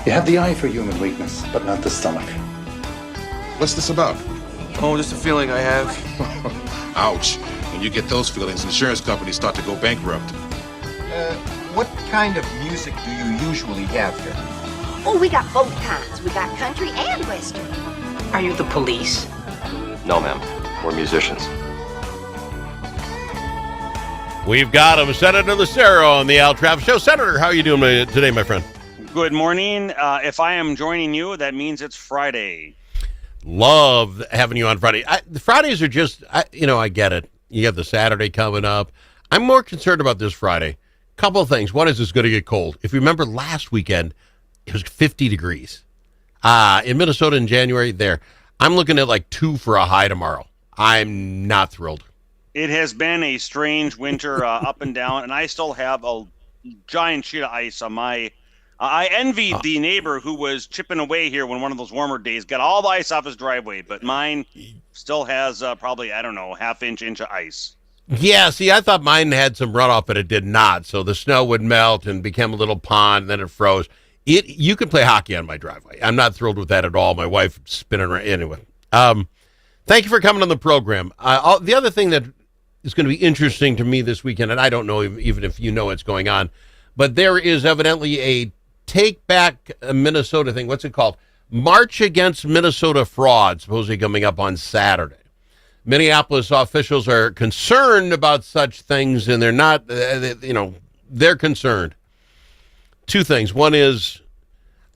You have the eye for human weakness, but not the stomach. What's this about? Oh, just a feeling I have. Ouch. When you get those feelings, insurance companies start to go bankrupt. What kind of music do you usually have here? Oh, we got both kinds. We got country and western. Are you the police? No, ma'am. We're musicians. We've got him, Senator Lucero on the Al Travis Show. Senator, how are you doing today, my friend? Good morning. If I am joining you, that means it's Friday. Love having you on Friday. The Fridays are just, I get it. You have the Saturday coming up. I'm more concerned about this Friday. Couple of things. One is it's going to get cold. If you remember last weekend, it was 50 degrees. In Minnesota in January, there. I'm looking at like 2 for a high tomorrow. I'm not thrilled. It has been a strange winter up and down, and I still have a giant sheet of ice on my... I envied the neighbor who was chipping away here when one of those warmer days got all the ice off his driveway, but mine still has probably, half-inch of ice. Yeah, see, I thought mine had some runoff, but it did not. So the snow would melt and become a little pond, and then it froze. You could play hockey on my driveway. I'm not thrilled with that at all. My wife spinning around. Anyway, thank you for coming on the program. The other thing that is going to be interesting to me this weekend, and I don't know even if you know what's going on, but there is evidently a Take Back Minnesota thing. What's it called? March Against Minnesota Fraud, supposedly coming up on Saturday. Minneapolis officials are concerned about such things, and they're not, they're concerned. Two things. One is,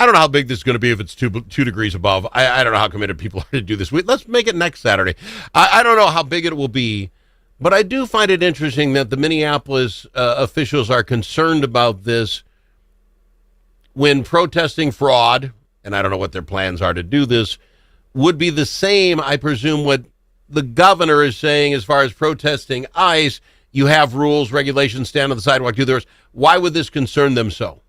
I don't know how big this is going to be if it's 2 degrees above. I don't know how committed people are to do this. Let's make it next Saturday. I don't know how big it will be, but I do find it interesting that the Minneapolis officials are concerned about this when protesting fraud, and I don't know what their plans are to do this, would be the same, I presume, what the governor is saying as far as protesting ICE. You have rules, regulations, stand on the sidewalk, do theirs. Why would this concern them so?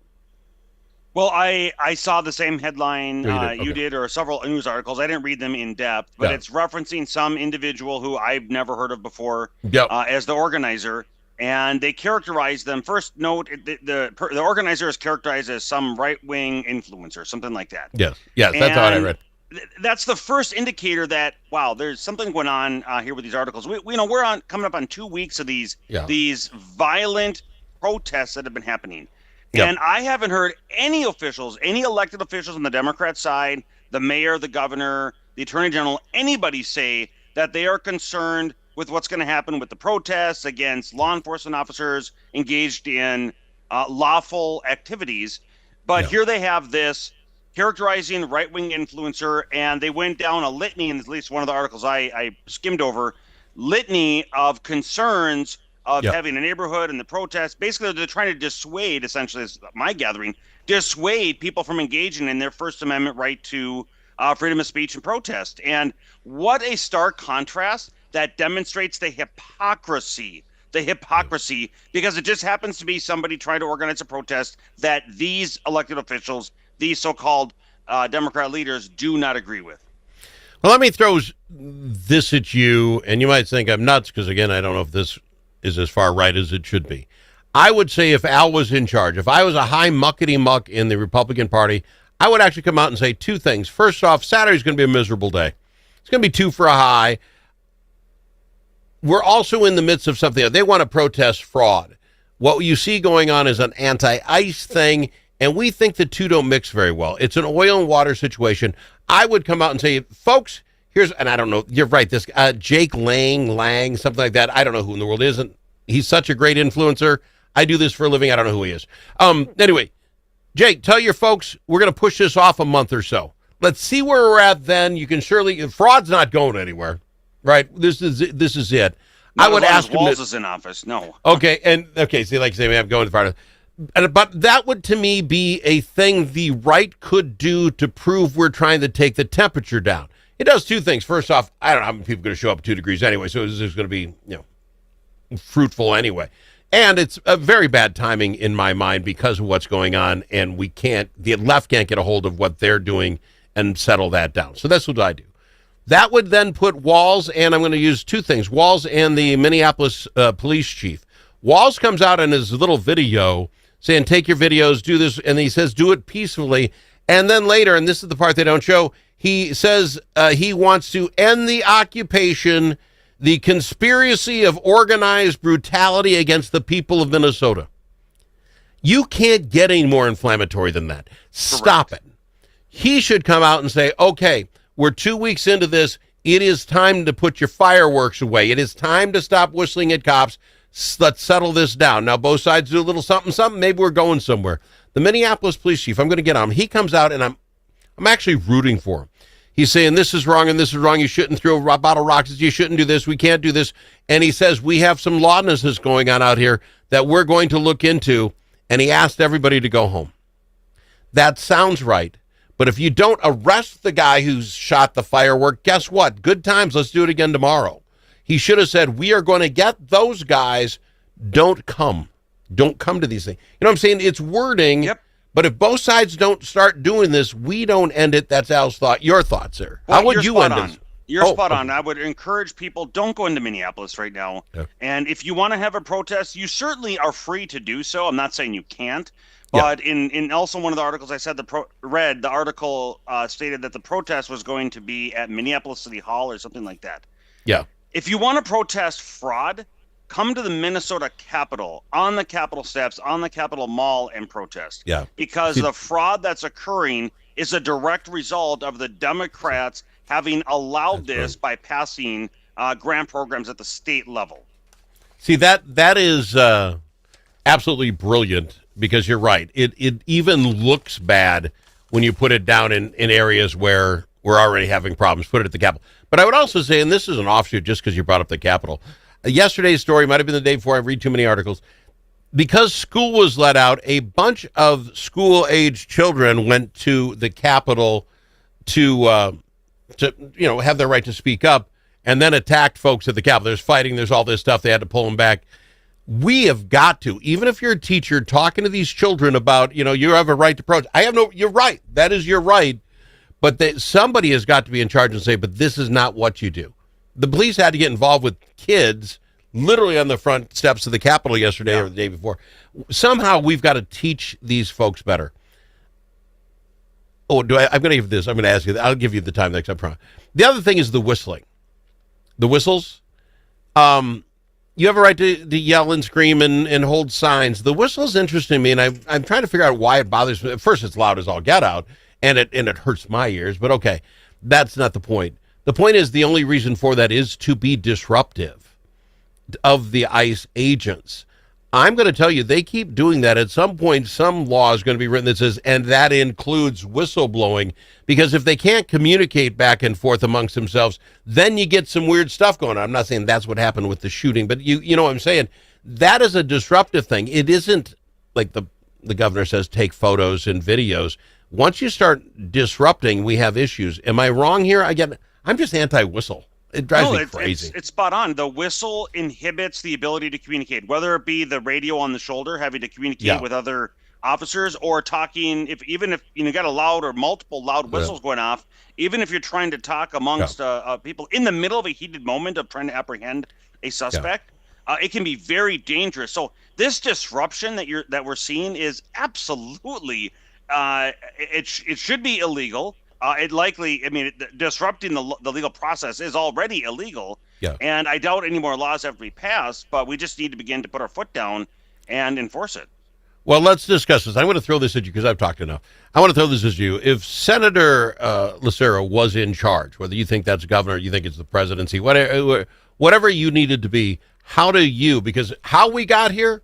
Well, I saw the same headline you did, or several news articles. I didn't read them in depth, but it's referencing some individual who I've never heard of before as the organizer. And they characterize them. First note, the organizer is characterized as some right-wing influencer, something like that. Yes, that's what I read. That's the first indicator that, wow, there's something going on here with these articles. We're coming up on 2 weeks of these violent protests that have been happening. Yep. And I haven't heard any officials, any elected officials on the Democrat side, the mayor, the governor, the attorney general, anybody say that they are concerned with what's going to happen with the protests against law enforcement officers engaged in lawful activities. But here they have this characterizing right-wing influencer, and they went down a litany, in at least one of the articles I skimmed over, litany of concerns of having a neighborhood and the protests. Basically, they're trying to dissuade, essentially, is my gathering, dissuade people from engaging in their First Amendment right to freedom of speech and protest. And what a stark contrast that demonstrates the hypocrisy, because it just happens to be somebody trying to organize a protest that these elected officials, these so-called Democrat leaders, do not agree with. Well, let me throw this at you, and you might think I'm nuts because, again, I don't know if this is as far right as it should be. I would say if Al was in charge, if I was a high muckety-muck in the Republican Party, I would actually come out and say 2 things. First off, Saturday's going to be a miserable day. It's going to be 2 for a high. We're also in the midst of something. They want to protest fraud. What you see going on is an anti-ICE thing, and we think the two don't mix very well. It's an oil and water situation. I would come out and say, folks, and I don't know, you're right, this Jake Lang, something like that. I don't know who in the world is. And he's such a great influencer. I do this for a living. I don't know who he is. Anyway, Jake, tell your folks we're going to push this off a month or so. Let's see where we're at then. You can fraud's not going anywhere. Right, this is it. Not I would ask him. Walz is in office. No. Okay, see, like you say, I'm going far. But that would, to me, be a thing the right could do to prove we're trying to take the temperature down. It does 2 things. First off, I don't know how many people are going to show up 2 degrees anyway, so this is going to be, fruitful anyway. And it's a very bad timing in my mind because of what's going on, and the left can't get a hold of what they're doing and settle that down. So that's what I do. That would then put Walz, and I'm going to use 2 things, Walz and the Minneapolis police chief. Walz comes out in his little video saying, take your videos, do this, and he says, do it peacefully. And then later, and this is the part they don't show, he says he wants to end the occupation, the conspiracy of organized brutality against the people of Minnesota. You can't get any more inflammatory than that. Stop it. He should come out and say, okay, we're 2 weeks into this. It is time to put your fireworks away. It is time to stop whistling at cops. Let's settle this down. Now, both sides do a little something, something. Maybe we're going somewhere. The Minneapolis police chief, I'm going to get on him. He comes out, and I'm actually rooting for him. He's saying this is wrong and this is wrong. You shouldn't throw bottle rockets. You shouldn't do this. We can't do this. And he says we have some lawlessness going on out here that we're going to look into. And he asked everybody to go home. That sounds right. But if you don't arrest the guy who's shot the firework, guess what? Good times. Let's do it again tomorrow. He should have said, we are going to get those guys. Don't come. Don't come to these things. You know what I'm saying? It's wording. Yep. But if both sides don't start doing this, we don't end it. That's Al's thought. Your thoughts, sir. Well, how would you end it? You're spot on. I would encourage people, don't go into Minneapolis right now. Yeah. And if you want to have a protest, you certainly are free to do so. I'm not saying you can't. But in also one of the articles I said, the article stated that the protest was going to be at Minneapolis City Hall or something like that. Yeah. If you want to protest fraud, come to the Minnesota Capitol, on the Capitol steps, on the Capitol Mall, and protest. Yeah. Because the fraud that's occurring is a direct result of the Democrats having allowed this by passing grant programs at the state level. See, that is absolutely brilliant, because you're right. It even looks bad when you put it down in areas where we're already having problems. Put it at the Capitol. But I would also say, and this is an offshoot just because you brought up the Capitol, yesterday's story might have been the day before. I read too many articles. Because school was let out, a bunch of school-age children went to the Capitol to have their right to speak up, and then attacked folks at the Capitol. There's fighting. There's all this stuff. They had to pull them back. We have got to, even if you're a teacher talking to these children about, you have a right to protest. You're right. That is your right. But somebody has got to be in charge and say, but this is not what you do. The police had to get involved with kids literally on the front steps of the Capitol yesterday or the day before. Somehow we've got to teach these folks better. Oh, I'm going to give this. I'm going to ask you. I'll give you the time next. I promise. The other thing is the whistling. The whistles. You have a right to yell and scream and hold signs. The whistle is interesting to me, and I'm trying to figure out why it bothers me. At first, it's loud as all get out, and it hurts my ears. But okay, that's not the point. The point is the only reason for that is to be disruptive of the ICE agents. I'm going to tell you, they keep doing that. At some point, some law is going to be written that says, and that includes whistleblowing, because if they can't communicate back and forth amongst themselves, then you get some weird stuff going on. I'm not saying that's what happened with the shooting, but you know what I'm saying? That is a disruptive thing. It isn't like the governor says, take photos and videos. Once you start disrupting, we have issues. Am I wrong here? I'm just anti-whistle. It drives me crazy. It's spot on. The whistle inhibits the ability to communicate, whether it be the radio on the shoulder, having to communicate with other officers, or talking. Even if you got a loud or multiple loud whistles going off, even if you're trying to talk amongst people in the middle of a heated moment of trying to apprehend a suspect, it can be very dangerous. So this disruption that we're seeing is absolutely it should be illegal. Disrupting the legal process is already illegal. Yeah. And I doubt any more laws have to be passed, but we just need to begin to put our foot down and enforce it. Well, let's discuss this. I'm going to throw this at you because I've talked enough. I want to throw this at you. If Senator Lucero was in charge, whether you think that's governor, you think it's the presidency, whatever you needed to be, because how we got here,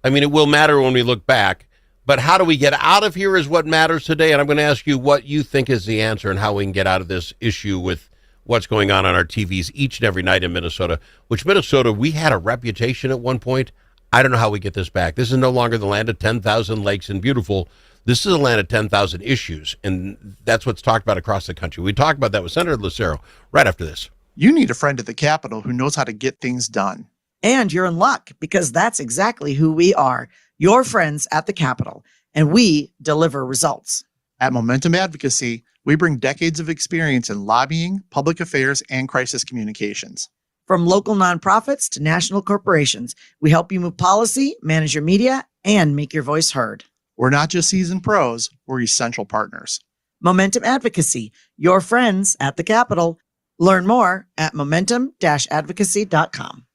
it will matter when we look back. But how do we get out of here is what matters today. And I'm going to ask you what you think is the answer and how we can get out of this issue with what's going on our TVs each and every night in Minnesota, which Minnesota, we had a reputation at one point. I don't know how we get this back. This is no longer the land of 10,000 lakes and beautiful. This is a land of 10,000 issues. And that's what's talked about across the country. We talked about that with Senator Lucero right after this. You need a friend at the Capitol who knows how to get things done. And you're in luck, because that's exactly who we are. Your friends at the Capitol, and we deliver results. At Momentum Advocacy, we bring decades of experience in lobbying, public affairs, and crisis communications. From local nonprofits to national corporations, we help you move policy, manage your media, and make your voice heard. We're not just seasoned pros, we're essential partners. Momentum Advocacy, your friends at the Capitol. Learn more at momentum-advocacy.com.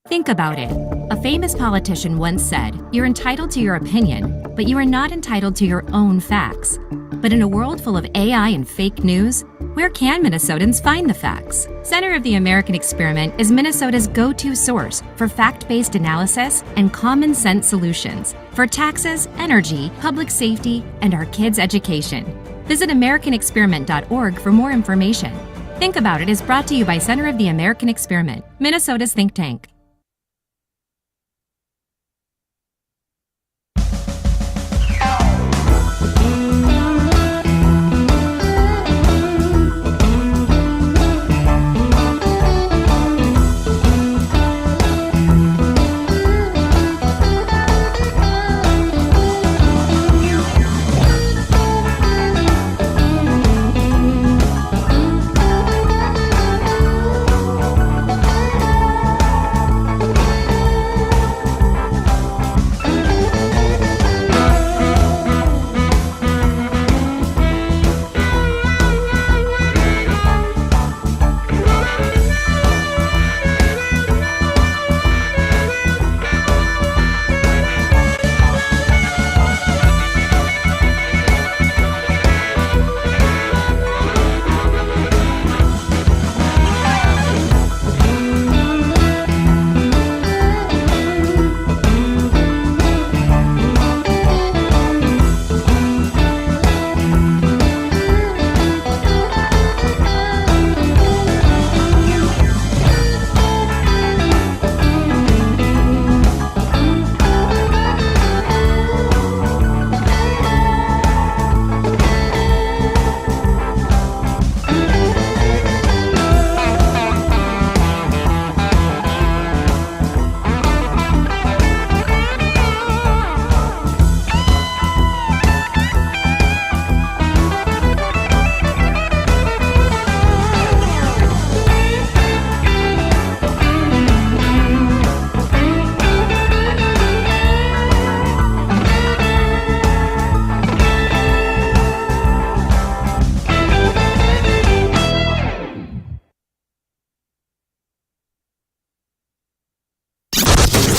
Think about it. A famous politician once said, "You're entitled to your opinion, but you are not entitled to your own facts." But in a world full of AI and fake news, where can Minnesotans find the facts? Center of the American Experiment is Minnesota's go-to source for fact-based analysis and common sense solutions for taxes, energy, public safety, and our kids' education. Visit AmericanExperiment.org for more information. Think About It is brought to you by Center of the American Experiment, Minnesota's think tank.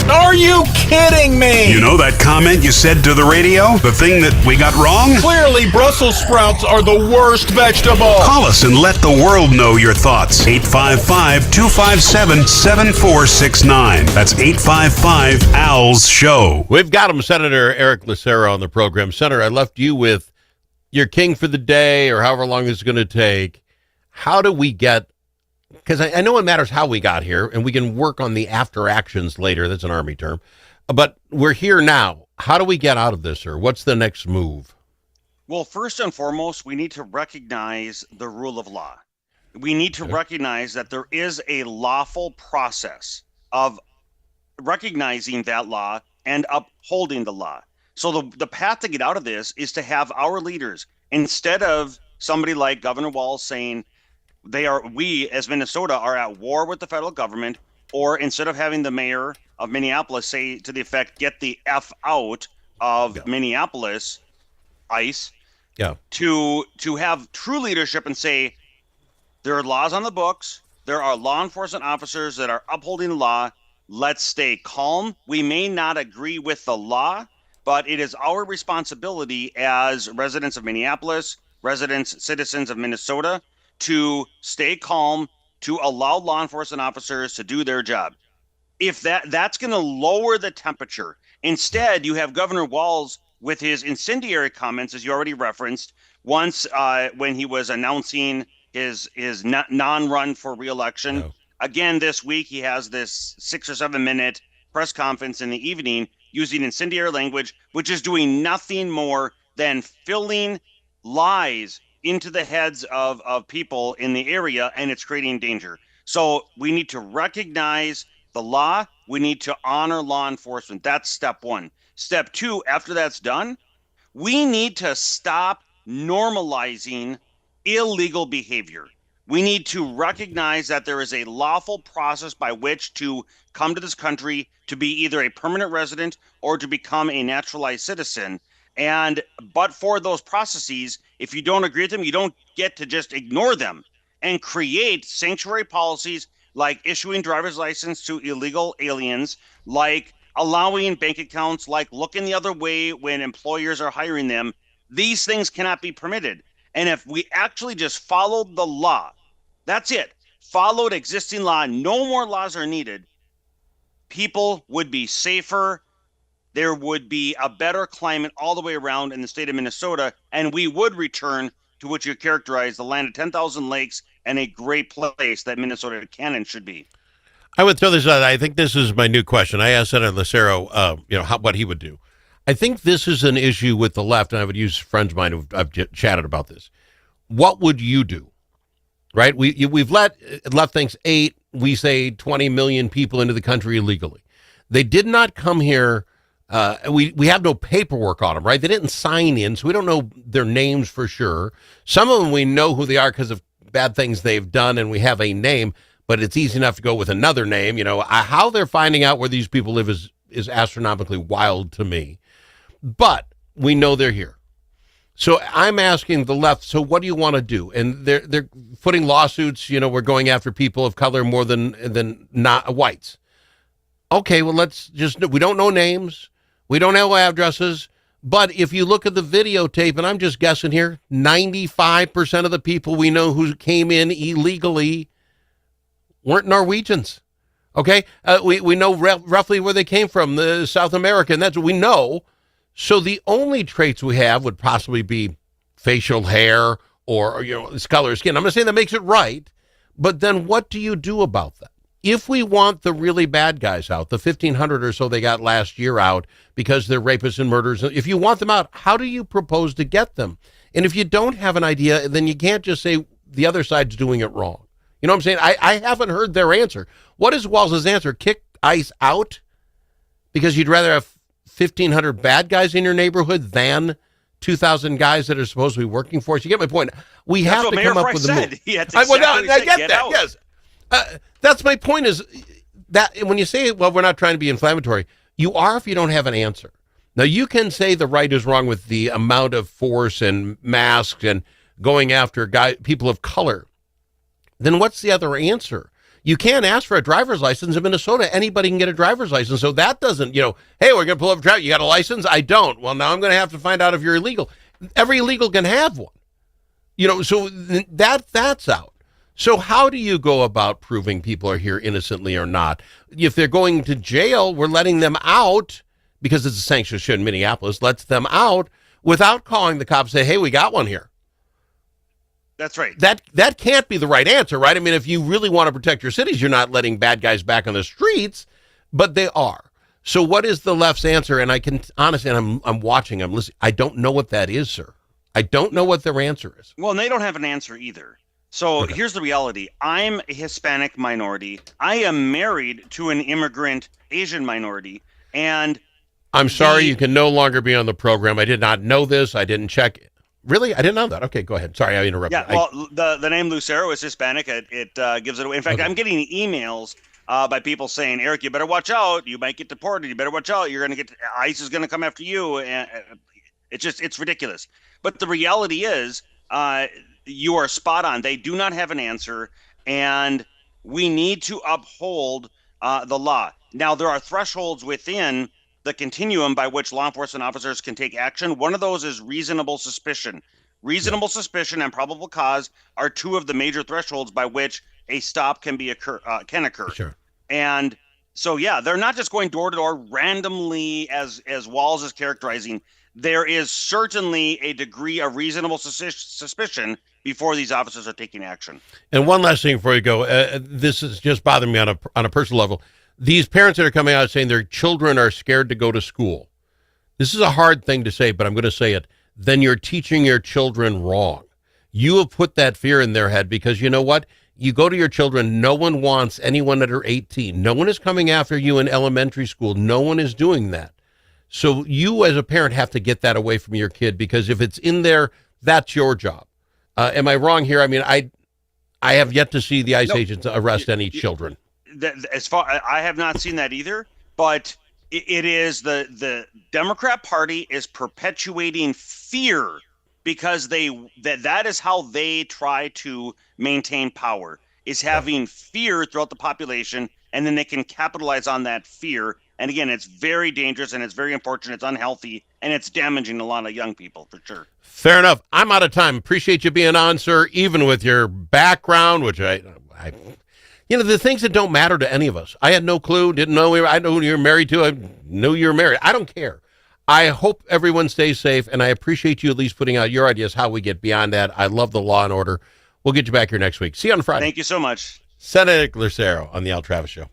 Are you kidding me? You know that comment you said to the radio? The thing that we got wrong? Clearly, Brussels sprouts are the worst vegetable. Call us and let the world know your thoughts. 855-257-7469. That's 855-ALS-SHOW. We've got him, Senator Eric Lucero, on the program. Senator, I left you with your king for the day or however long this is going to take. How do we get... Because I know it matters how we got here, and we can work on the after actions later. That's an Army term. But we're here now. How do we get out of this, sir? What's the next move? Well, first and foremost, we need to recognize the rule of law. We need to recognize that there is a lawful process of recognizing that law and upholding the law. So the path to get out of this is to have our leaders, instead of somebody like Governor Walz saying, we as Minnesota are at war with the federal government, or instead of having the mayor of Minneapolis say to the effect, get the F out of Minneapolis, ICE, to have true leadership and say, there are laws on the books, there are law enforcement officers that are upholding the law, let's stay calm. We may not agree with the law, but it is our responsibility as residents of Minneapolis, citizens of Minnesota, to stay calm, to allow law enforcement officers to do their job. If that's going to lower the temperature. Instead, you have Governor Walz with his incendiary comments, as you already referenced, once when he was announcing his non-run for re-election. No. Again, this week, he has this 6 or 7 minute press conference in the evening using incendiary language, which is doing nothing more than filling lies into the heads of people in the area, and it's creating danger. So we need to recognize the law. We need to honor law enforcement. That's step one. Step two, after that's done, we need to stop normalizing illegal behavior. We need to recognize that there is a lawful process by which to come to this country to be either a permanent resident or to become a naturalized citizen. But for those processes, if you don't agree with them, you don't get to just ignore them and create sanctuary policies like issuing driver's license to illegal aliens, like allowing bank accounts, like looking the other way when employers are hiring them. These things cannot be permitted. And if we actually just followed the law, that's it, followed existing law, no more laws are needed, people would be safer. There would be a better climate all the way around in the state of Minnesota, and we would return to what you characterize the land of 10,000 lakes and a great place that Minnesota can and should be. I would throw this out. I think this is my new question. I asked Senator Lucero, what he would do. I think this is an issue with the left, and I would use friends of mine who I've chatted about this. What would you do? Right? We've left things 8, we say 20 million people into the country illegally. They did not come here. We have no paperwork on them, right? They didn't sign in, so we don't know their names for sure. Some of them we know who they are because of bad things they've done, and we have a name, but it's easy enough to go with another name. How they're finding out where these people live is astronomically wild to me. But we know they're here. So I'm asking the left, so what do you want to do? And they're putting lawsuits, we're going after people of color more than not whites. Okay, well, we don't know names. We don't know addresses. But if you look at the videotape, and I'm just guessing here, 95% of the people we know who came in illegally weren't Norwegians. Okay? We know roughly where they came from, South America, and that's what we know. So the only traits we have would possibly be facial hair or color of skin. I'm not saying that makes it right, but then what do you do about that? If we want the really bad guys out, the 1,500 or so they got last year out because they're rapists and murderers, if you want them out, how do you propose to get them? And if you don't have an idea, then you can't just say the other side's doing it wrong. You know what I'm saying? I haven't heard their answer. What is Walz's answer? Kick ICE out? Because you'd rather have 1,500 bad guys in your neighborhood than 2,000 guys that are supposed to be working for us. You get my point. We That's have to Mayor come up Price with a said. move. I get that. Out. Yes, that's my point. Is that when you say, "Well, we're not trying to be inflammatory," you are if you don't have an answer. Now you can say the right is wrong with the amount of force and masks and going after people of color. Then what's the other answer? You can't ask for a driver's license in Minnesota. Anybody can get a driver's license. So that doesn't, hey, we're going to pull up a traffic. You got a license? I don't. Well, now I'm going to have to find out if you're illegal. Every illegal can have one. So that's out. So how do you go about proving people are here innocently or not? If they're going to jail, we're letting them out because it's a sanctuary in Minneapolis, lets them out without calling the cops and say, hey, we got one here. That's right. That can't be the right answer, right? I mean, if you really want to protect your cities, you're not letting bad guys back on the streets, but they are. So what is the left's answer? And I can honestly, and I'm watching, I'm listening. I don't know what that is, sir. I don't know what their answer is. Well, and they don't have an answer either. So Here's the reality. I'm a Hispanic minority. I am married to an immigrant Asian minority. And I'm sorry, you can no longer be on the program. I did not know this. I didn't check. Really? I didn't know that. Okay, go ahead. Sorry, I interrupted. Yeah, well, the name Lucero is Hispanic. It gives it away. In fact, I'm getting emails by people saying, Eric, you better watch out. You might get deported. You better watch out. You're going to ICE is going to come after you. And it's ridiculous. But the reality is you are spot on. They do not have an answer, and we need to uphold the law. Now, there are thresholds within the continuum by which law enforcement officers can take action. One of those is reasonable suspicion. Reasonable suspicion and probable cause are two of the major thresholds by which a stop can occur. Sure. And so, they're not just going door to door randomly, as Walz is characterizing. There is certainly a degree of reasonable suspicion before these officers are taking action. And one last thing before you go, this is just bothering me on a personal level. These parents that are coming out saying their children are scared to go to school. This is a hard thing to say, but I'm going to say it. Then you're teaching your children wrong. You have put that fear in their head because you know what? You go to your children, no one wants anyone under 18. No one is coming after you in elementary school. No one is doing that. So you as a parent have to get that away from your kid because if it's in there, that's your job. Am I wrong here? I mean, I have yet to see the ICE agents arrest any children. As far I have not seen that either, but It is the Democrat Party is perpetuating fear because that is how they try to maintain power, is having fear throughout the population, and then they can capitalize on that fear. And again, it's very dangerous and it's very unfortunate. It's unhealthy and it's damaging a lot of young people for sure. Fair enough. I'm out of time. Appreciate you being on, sir, even with your background, which I the things that don't matter to any of us. I had no clue, didn't know. I know who you were married to. I knew you were married. I don't care. I hope everyone stays safe, and I appreciate you at least putting out your ideas how we get beyond that. I love the law and order. We'll get you back here next week. See you on Friday. Thank you so much. Senator Lucero on the Al Travis Show.